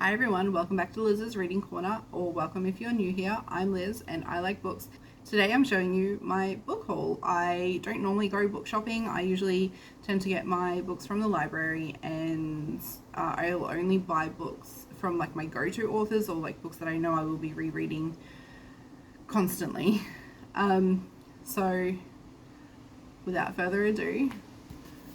Hi everyone, welcome back to Liz's Reading Corner, or welcome if you're new here. I'm Liz and I like books. Today I'm showing you my book haul. I don't normally go book shopping. I usually tend to get my books from the library, and I'll only buy books from like my go-to authors or like books that I know I will be rereading constantly. So without further ado,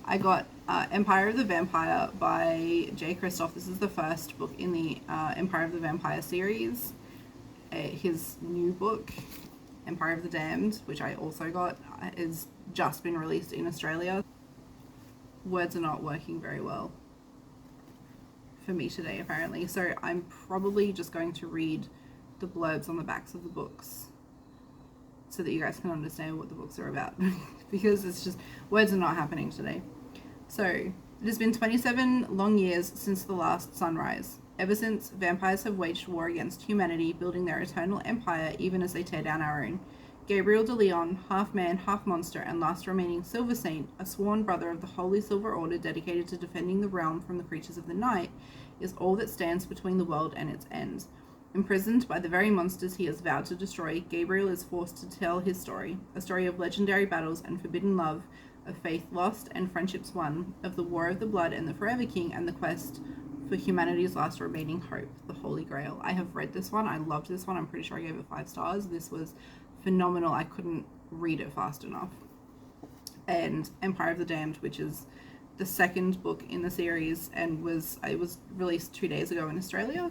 I got Empire of the Vampire by Jay Kristoff. This is the first book in the Empire of the Vampire series. His new book, Empire of the Damned, which I also got, has just been released in Australia. Words are not working very well for me today, apparently. So I'm probably just going to read the blurbs on the backs of the books so that you guys can understand what the books are about because it's just, words are not happening today. So, it has been 27 long years since the last sunrise. Ever since, vampires have waged war against humanity, building their eternal empire even as they tear down our own. Gabriel de Leon, half man, half monster, and last remaining Silver Saint, a sworn brother of the Holy Silver Order dedicated to defending the realm from the creatures of the night, is all that stands between the world and its end. Imprisoned by the very monsters he has vowed to destroy, Gabriel is forced to tell his story, a story of legendary battles and forbidden love, of faith lost and friendships won, of the War of the Blood and the Forever King, and the quest for humanity's last remaining hope, the Holy Grail. I have read this one. I loved this one. I'm pretty sure I gave it 5 stars. This was phenomenal. I couldn't read it fast enough. And Empire of the Damned, which is the second book in the series, and it was released 2 days ago in Australia.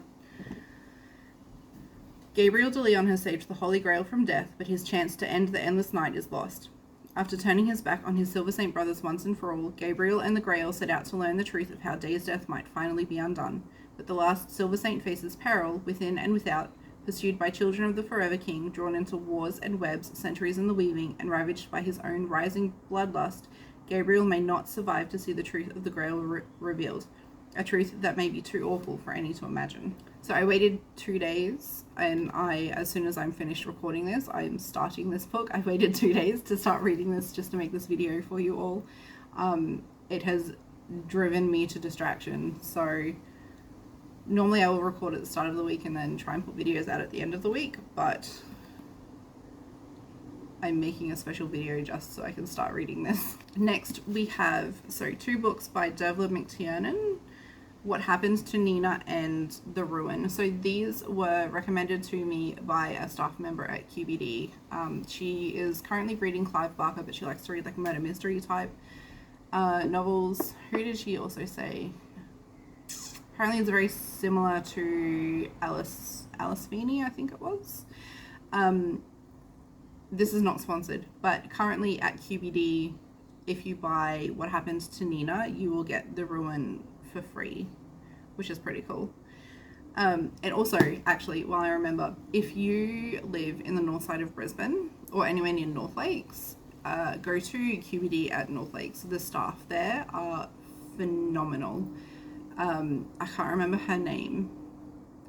Gabriel de Leon has saved the Holy Grail from death, but his chance to end the endless night is lost. After turning his back on his Silver Saint brothers once and for all, Gabriel and the Grail set out to learn the truth of how Day's death might finally be undone. But the last Silver Saint faces peril, within and without, pursued by children of the Forever King, drawn into wars and webs, centuries in the weaving, and ravaged by his own rising bloodlust. Gabriel may not survive to see the truth of the Grail revealed, a truth that may be too awful for any to imagine. So I waited 2 days, and as soon as I'm finished recording this, I'm starting this book. I waited 2 days to start reading this just to make this video for you all. It has driven me to distraction, so normally I will record at the start of the week and then try and put videos out at the end of the week, but I'm making a special video just so I can start reading this. Next we have 2 books by Dervla McTiernan, What Happened to Nina and The Ruin. So these were recommended to me by a staff member at QBD. She is currently reading Clive Barker, but she likes to read like murder mystery type novels. Who did she also say? Apparently it's very similar to Alice Feeney, I think it was. This is not sponsored, but currently at QBD, if you buy What Happened to Nina, you will get The Ruin for free, which is pretty cool. And also, actually, while I remember, if you live in the north side of Brisbane or anywhere near North Lakes, go to QBD at North Lakes. The staff there are phenomenal. I can't remember her name.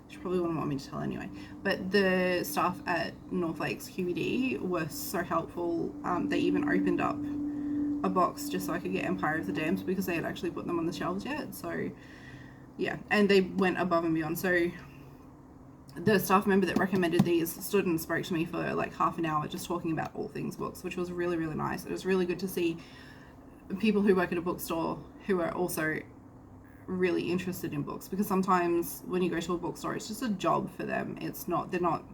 She probably wouldn't want me to tell anyway. But the staff at North Lakes QBD were so helpful. They even opened up a box just so I could get Empire of the Damned because they had actually put them on the shelves yet. So yeah, and they went above and beyond. So the staff member that recommended these stood and spoke to me for like half an hour just talking about all things books, which was really, really nice. It was really good to see people who work at a bookstore who are also really interested in books, because sometimes when you go to a bookstore it's just a job for them. They're not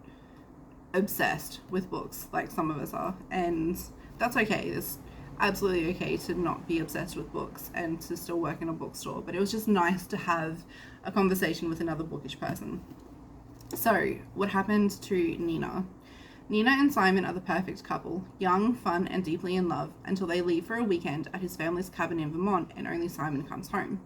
obsessed with books like some of us are, and that's okay. It's absolutely okay to not be obsessed with books and to still work in a bookstore, but it was just nice to have a conversation with another bookish person. So, What Happened to Nina? Nina and Simon are the perfect couple, young, fun, and deeply in love, until they leave for a weekend at his family's cabin in Vermont and only Simon comes home.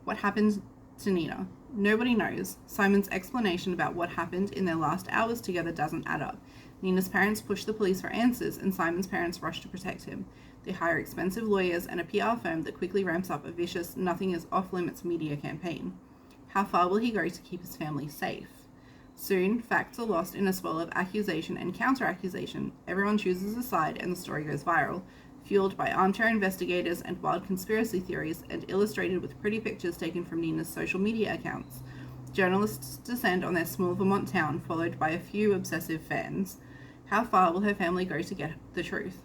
What happened to Nina? Nobody knows. Simon's explanation about what happened in their last hours together doesn't add up. Nina's parents push the police for answers, and Simon's parents rush to protect him. They hire expensive lawyers and a PR firm that quickly ramps up a vicious, nothing is off-limits media campaign. How far will he go to keep his family safe? Soon, facts are lost in a swirl of accusation and counter-accusation. Everyone chooses a side, and the story goes viral. fueled by armchair investigators and wild conspiracy theories, and illustrated with pretty pictures taken from Nina's social media accounts. Journalists descend on their small Vermont town, followed by a few obsessive fans. How far will her family go to get the truth?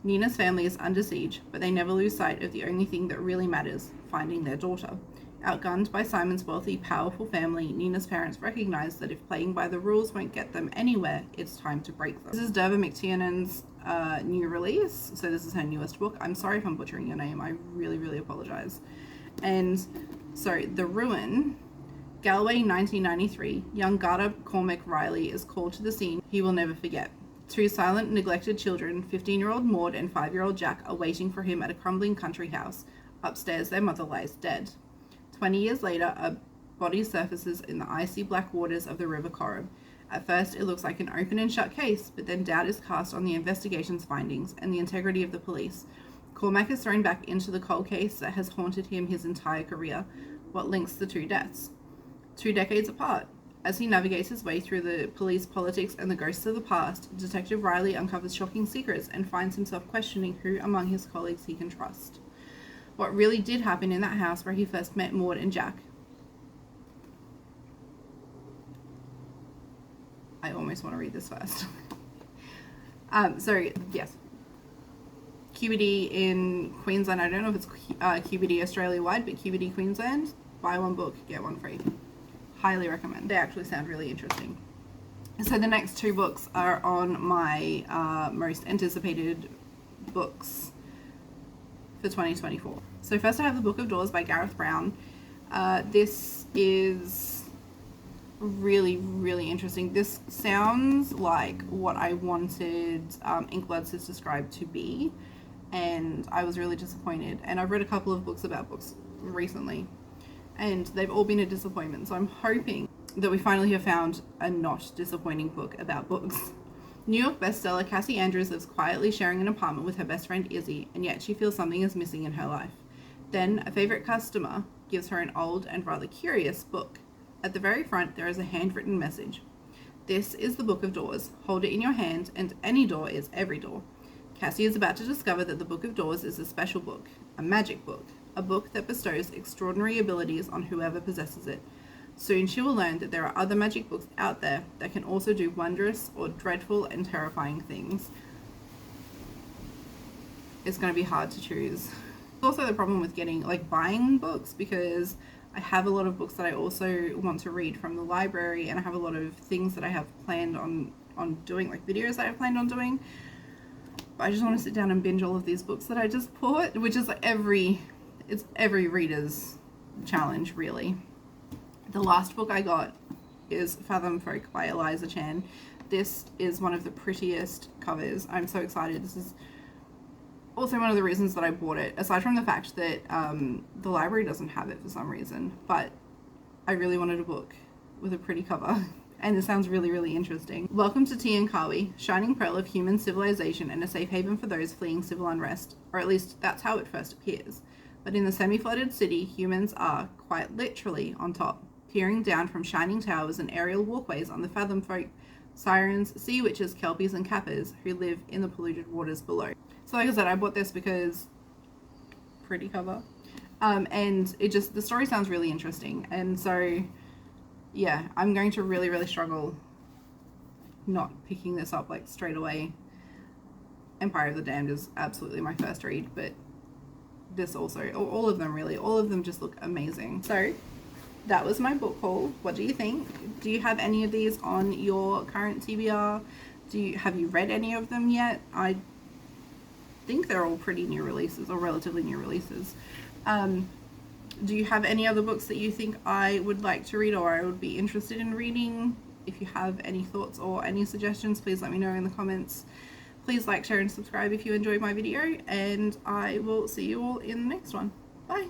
Nina's family is under siege, but they never lose sight of the only thing that really matters, finding their daughter. Outgunned by Simon's wealthy, powerful family, Nina's parents recognize that if playing by the rules won't get them anywhere, it's time to break them. This is Derva McTiernan's new release, so this is her newest book. I'm sorry if I'm butchering your name, I really, really apologize. And so, The Ruin, Galway, 1993, young Garda Cormac Riley is called to the scene he will never forget. Two silent, neglected children, 15-year-old Maud and 5-year-old Jack, are waiting for him at a crumbling country house. Upstairs, their mother lies dead. 20 years later, a body surfaces in the icy black waters of the River Corrib. At first, it looks like an open and shut case, but then doubt is cast on the investigation's findings and the integrity of the police. Cormac is thrown back into the cold case that has haunted him his entire career. What links the two deaths? 2 decades apart. As he navigates his way through the police politics and the ghosts of the past, Detective Riley uncovers shocking secrets and finds himself questioning who among his colleagues he can trust. What really did happen in that house where he first met Maud and Jack? I almost want to read this first. So, yes. QBD in Queensland. I don't know if it's QBD Australia-wide, but QBD Queensland. Buy one book, get one free. Highly recommend. They actually sound really interesting. So the next 2 books are on my most anticipated books for 2024. So first I have The Book of Doors by Gareth Brown. This is really, really interesting. This sounds like what I wanted Inkblood Sister Scribe to be, and I was really disappointed. And I've read a couple of books about books recently, and they've all been a disappointment, so I'm hoping that we finally have found a not disappointing book about books. New York bestseller Cassie Andrews lives quietly sharing an apartment with her best friend Izzy, and yet she feels something is missing in her life. Then, a favorite customer gives her an old and rather curious book. At the very front, there is a handwritten message. This is the Book of Doors. Hold it in your hand, and any door is every door. Cassie is about to discover that the Book of Doors is a special book, a magic book, a book that bestows extraordinary abilities on whoever possesses it. Soon she will learn that there are other magic books out there that can also do wondrous or dreadful and terrifying things. It's going to be hard to choose. Also the problem with buying books, because I have a lot of books that I also want to read from the library, and I have a lot of things that I have planned on doing, like videos that I planned on doing. But I just want to sit down and binge all of these books that I just bought, which is every reader's challenge, really. The last book I got is Fathom Folk by Eliza Chan. This is one of the prettiest covers. I'm so excited. This is also one of the reasons that I bought it, aside from the fact that the library doesn't have it for some reason, but I really wanted a book with a pretty cover. And this sounds really, really interesting. Welcome to Tiankawi, shining pearl of human civilization and a safe haven for those fleeing civil unrest, or at least that's how it first appears. But in the semi-flooded city, humans are, quite literally, on top, peering down from shining towers and aerial walkways on the Fathom Folk, sirens, sea witches, kelpies, and kappas who live in the polluted waters below. So like I said, I bought this because pretty cover. And the story sounds really interesting. And so, yeah, I'm going to really, really struggle not picking this up straight away. Empire of the Damned is absolutely my first read, but this also, all of them really, all of them just look amazing. So that was my book haul. What do you think? Do you have any of these on your current TBR? Have you read any of them yet? I think they're all pretty new releases, or relatively new releases. Do you have any other books that you think I would like to read or I would be interested in reading? If you have any thoughts or any suggestions, please let me know in the comments. Please like, share, and subscribe if you enjoyed my video, and I will see you all in the next one. Bye!